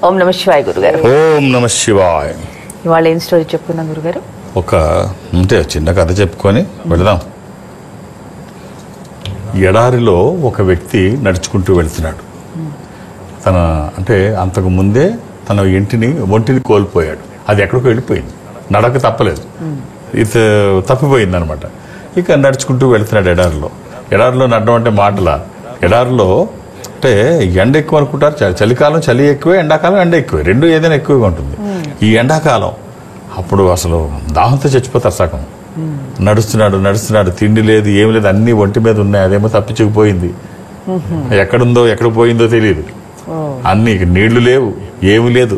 ఓం నమ శివాయ గురుగారు. ఓం నమ శివాయ. ఇవాళ ఏం స్టోరీ చెప్పుకున్నాం గురుగారు? ఒక అంటే చిన్న కథ చెప్పుకొని వెళదాం. ఎడారిలో ఒక వ్యక్తి నడుచుకుంటూ వెళ్తున్నాడు. తన అంటే అంతకు ముందే తన ఒంటిని కోల్పోయాడు. అది ఎక్కడికో వెళ్ళిపోయింది, నడక తప్పలేదు, ఇది తప్పిపోయింది అనమాట. ఇక నడుచుకుంటూ వెళ్తున్నాడు ఎడారిలో నడడం అంటే మాటల. ఎడారిలో అంటే ఎండ ఎక్కువ అనుకుంటారు, చలికాలం చలి ఎక్కువే, ఎండాకాలం ఎండ ఎక్కువే, రెండు ఏదైనా ఎక్కువగా ఉంటుంది. ఈ ఎండాకాలం అప్పుడు అసలు దాహంతో చచ్చిపోతారు సగం. నడుస్తున్నాడు, తిండి లేదు, ఏమి లేదు, అన్ని ఒంటి మీద ఉన్నాయి. అదేమో తప్పించుకుపోయింది, ఎక్కడ పోయిందో తెలియదు. అన్ని నీళ్లు లేవు, ఏమి లేదు,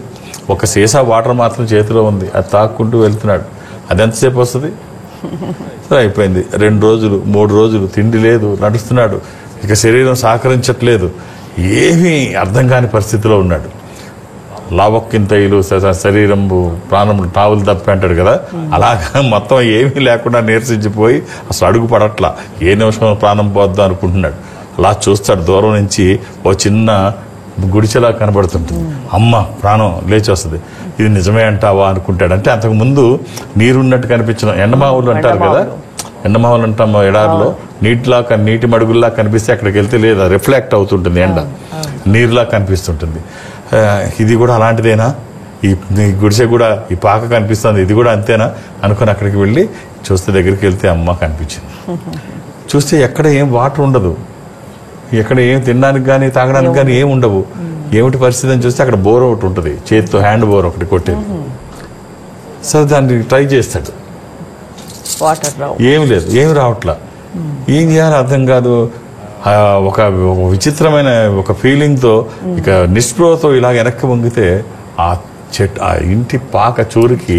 ఒక సీసా వాటర్ మాత్రం చేతిలో ఉంది. అది తాక్కుంటూ వెళ్తున్నాడు. అది ఎంతసేపు వస్తుంది? సరే అయిపోయింది. 2 రోజులు 3 రోజులు తిండి లేదు, నడుస్తున్నాడు. ఇక శరీరం సహకరించట్లేదు, ఏమీ అర్థం కాని పరిస్థితిలో ఉన్నాడు. లావక్కింతైలు శరీరం ప్రాణములు టావులు తప్పి అంటాడు కదా, అలాగా మొత్తం ఏమీ లేకుండా నీరసించిపోయి అసలు అడుగు పడట్లా. ఏ నిమిషం ప్రాణం పోద్దాం అనుకుంటున్నాడు. అలా చూస్తాడు, దూరం నుంచి ఓ చిన్న గుడిచెలా కనబడుతుంటుంది. అమ్మ ప్రాణం లేచి వస్తుంది. ఇది నిజమే అంటావా అనుకుంటాడు. అంటే అంతకు ముందు నీరున్నట్టు కనిపించిన ఎండమావులు అంటారు కదా, ఎండమావులు అంటాం ఎడారిలో, నీటి మడుగుల్లా కనిపిస్తే అక్కడికి వెళ్తే లేదా రిఫ్లెక్ట్ అవుతుంటుంది, ఎండ నీరులా కనిపిస్తుంటుంది. ఇది కూడా అలాంటిదేనా, ఈ గుడిసె కూడా ఈ పాక కనిపిస్తుంది, ఇది కూడా అంతేనా అనుకుని అక్కడికి వెళ్ళి చూస్తే దగ్గరికి వెళ్తే అమ్మ కనిపించింది. చూస్తే ఎక్కడ ఏం వాటర్ ఉండదు, ఎక్కడ ఏం తినడానికి కానీ తాగడానికి కానీ ఏం ఉండవు. ఏమిటి పరిస్థితి అని చూస్తే అక్కడ బోర్ ఒకటి ఉంటుంది, చేతితో హ్యాండ్ బోర్ ఒకటి కొట్టేది. సరే దాన్ని ట్రై చేస్తాడు, ఏమి లేదు, ఏమి రావట్లా. ఏం చేయాలో అర్థం కాదు. ఒక విచిత్రమైన ఒక ఫీలింగ్తో ఇక నిస్పృహతో ఇలా వెనక్కి వంగితే ఆ ఇంటి పాక చూరికి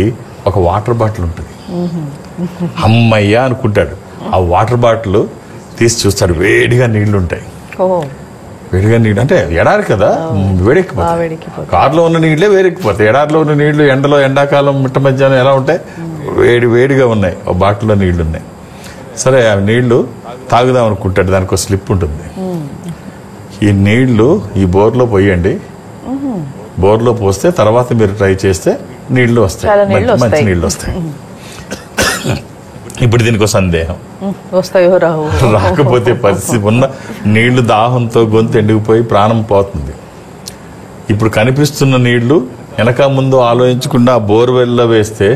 ఒక వాటర్ బాటిల్ ఉంటుంది. అమ్మయ్యా అనుకుంటాడు. ఆ వాటర్ బాటిల్ తీసి చూస్తాడు, వేడిగా నీళ్లు ఉంటాయి. వేడిగా నీళ్ళు అంటే ఎడారి కదా, వేడెక్కిపోతాయి. కారులో ఉన్న నీళ్లే వేడెక్కిపోతాయి. ఎడారిలో ఉన్న నీళ్లు ఎండలో, ఎండాకాలం మిట్ట మధ్యాహ్నం ఎలా ఉంటాయి, వేడిగా ఉన్నాయి. ఒక బాటిల్లో నీళ్లు ఉన్నాయి. సరే ఆ నీళ్లు తాగుదాం అనుకుంటాడు. దానికి ఒక స్లిప్ ఉంటుంది. ఈ నీళ్లు ఈ బోర్లో పోయండి, బోర్లో పోస్తే తర్వాత మీరు ట్రై చేస్తే నీళ్లు వస్తాయి, మంచి నీళ్లు వస్తాయి. ఇప్పుడు దీనికి సందేహం, రాకపోతే పరిస్థితి ఉన్న నీళ్లు దాహంతో గొంతు ఎండిగిపోయి ప్రాణం పోతుంది. ఇప్పుడు కనిపిస్తున్న నీళ్లు వెనక ముందు ఆలోచించకుండా బోర్వెల్లో వేస్తే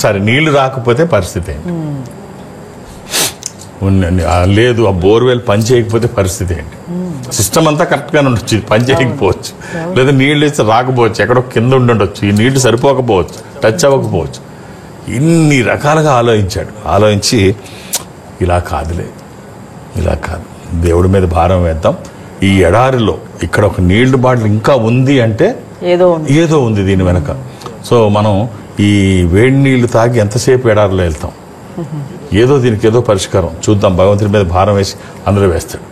సరే నీళ్లు రాకపోతే పరిస్థితి ఏంటి, లేదు ఆ బోర్వెల్ పని చేయకపోతే పరిస్థితి ఏంటి, సిస్టమ్ అంతా కరెక్ట్గానే ఉండొచ్చు, పని చేయకపోవచ్చు, లేదా నీళ్ళు ఇస్తే రాకపోవచ్చు, ఎక్కడో కింద ఉండొచ్చు, ఈ నీళ్లు సరిపోకపోవచ్చు, టచ్ అవ్వకపోవచ్చు. ఇన్ని రకాలుగా ఆలోచించి ఇలా కాదు, దేవుడి మీద భారం వేద్దాం. ఈ ఎడారిలో ఇక్కడ ఒక నీళ్లు బాటిల్ ఇంకా ఉంది అంటే ఏదో ఉంది దీని వెనక. సో మనం ఈ వేడి నీళ్లు తాగి ఎంతసేపు ఎడారిలో వెళ్తాం, దీనికి ఏదో పరిష్కారం చూద్దాం. భగవంతుడి మీద భారం వేసి అందులో వేస్తాడు.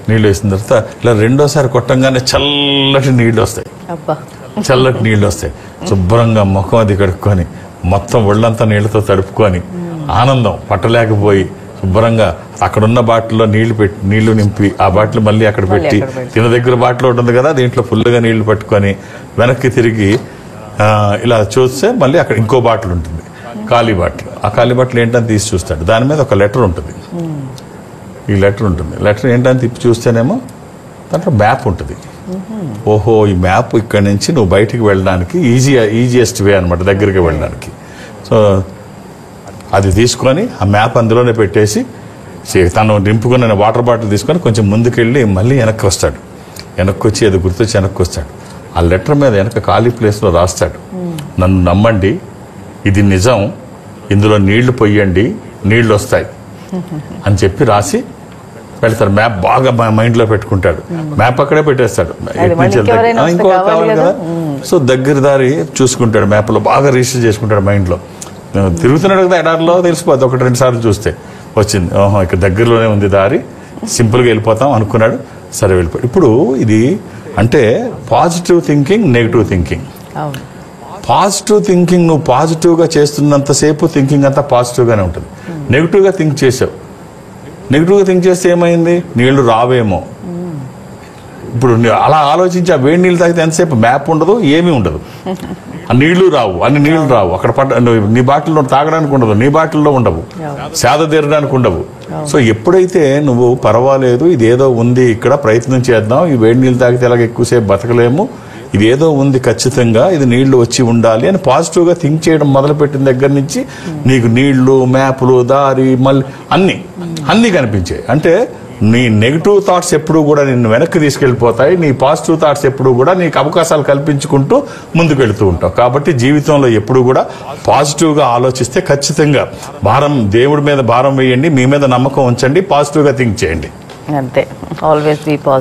నీళ్ళు వేసిన తర్వాత ఇలా రెండోసారి కొట్టంగానే చల్లటి నీళ్ళు వస్తాయి. శుభ్రంగా ముఖం అది కడుక్కొని మొత్తం ఒళ్ళంతా నీళ్లతో తడుపుకొని ఆనందం పట్టలేకపోయి శుభ్రంగా అక్కడున్న బాటిల్లో నీళ్లు నింపి ఆ బాటిల్ మళ్ళీ అక్కడ పెట్టి, తిన దగ్గర బాటిల్ ఉంటుంది కదా, దీంట్లో ఫుల్గా నీళ్లు పట్టుకొని వెనక్కి తిరిగి ఇలా చూస్తే మళ్ళీ అక్కడ ఇంకో బాటిల్ ఉంటుంది, ఖాళీ బాటిల్. ఆ ఖాళీ బాటిల్ ఏంటని తీసి చూస్తాడు. దాని మీద ఒక లెటర్ ఉంటుంది. ఈ లెటర్ ఏంటని తిప్పి చూస్తేనేమో దాంట్లో మ్యాప్ ఉంటుంది. ఓహో, ఈ మ్యాప్ ఇక్కడ నుంచి నువ్వు బయటికి వెళ్ళడానికి ఈజియెస్ట్ వే అనమాట, దగ్గరికి వెళ్ళడానికి. సో అది తీసుకొని ఆ మ్యాప్ అందులోనే పెట్టేసి తను నింపుకున్న వాటర్ బాటిల్ తీసుకొని కొంచెం ముందుకెళ్ళి మళ్ళీ వెనక్కి వస్తాడు. వెనక్కి వచ్చి అది గుర్తొచ్చి వెనక్కి వస్తాడు. ఆ లెటర్ మీద వెనక ఖాళీ ప్లేస్లో రాస్తాడు, నన్ను నమ్మండి, ఇది నిజం, ఇందులో నీళ్లు పొయ్యండి, నీళ్లు వస్తాయి అని చెప్పి రాసి వెళ్తారు. మ్యాప్ బాగా మైండ్లో పెట్టుకుంటాడు. మ్యాప్ అక్కడే పెట్టేస్తాడు. ఇంకో కావాలి కదా, సో దగ్గర దారి చూసుకుంటాడు. మ్యాప్లో బాగా రిజిస్టర్ చేసుకుంటాడు మైండ్లో. తిరుగుతున్నాడు కదా ఎడారిలో, తెలిసిపోద్ది. 1-2 సార్లు చూస్తే వచ్చింది, ఓహో ఇక్కడ దగ్గరలోనే ఉంది దారి, సింపుల్గా వెళ్ళిపోతాం అనుకున్నాడు. సరే వెళ్ళిపోయాడు. ఇప్పుడు ఇది అంటే positive thinking, negative thinking. Positive thinking నువ్వు పాజిటివ్గా చేస్తున్నంతసేపు థింకింగ్ అంతా పాజిటివ్గానే ఉంటుంది. నెగిటివ్గా థింక్ చేసావు, నెగిటివ్గా థింక్ చేస్తే ఏమైంది, నీళ్లు రావేమో, ఇప్పుడు అలా ఆలోచించి ఆ వేడి నీళ్ళు తాగితే ఎంతసేపు మ్యాప్ ఉండదు, ఏమీ ఉండదు. ఆ నీళ్లు రావు, అన్ని నీళ్లు రావు. అక్కడ నీ బాటిల్లో తాగడానికి ఉండదు, నీ బాటిల్లో ఉండవు, సేద తీరడానికి ఉండవు. సో ఎప్పుడైతే నువ్వు పర్వాలేదు, ఇదేదో ఉంది, ఇక్కడ ప్రయత్నం చేద్దాం, ఈ వేడి నీళ్ళు తాగితే ఎలాగ ఎక్కువసేపు బతకలేము, ఇదేదో ఉంది ఖచ్చితంగా, ఇది నీళ్లు వచ్చి ఉండాలి అని పాజిటివ్గా థింక్ చేయడం మొదలుపెట్టిన దగ్గర నుంచి నీకు నీళ్లు, మ్యాప్లు, దారి, మళ్ళీ అన్నీ కనిపించాయి. అంటే నీ నెగిటివ్ థాట్స్ ఎప్పుడు కూడా నిన్ను వెనక్కి తీసుకెళ్లిపోతాయి, నీ పాజిటివ్ థాట్స్ ఎప్పుడు కూడా నీకు అవకాశాలు కల్పించుకుంటూ ముందుకు వెళుతూ ఉంటావు. కాబట్టి జీవితంలో ఎప్పుడు కూడా పాజిటివ్గా ఆలోచిస్తే ఖచ్చితంగా దేవుడి మీద భారం వేయండి, మీ మీద నమ్మకం ఉంచండి, పాజిటివ్గా థింక్ చేయండి. అంతే, ఆల్వేస్ బీ పాజిటివ్.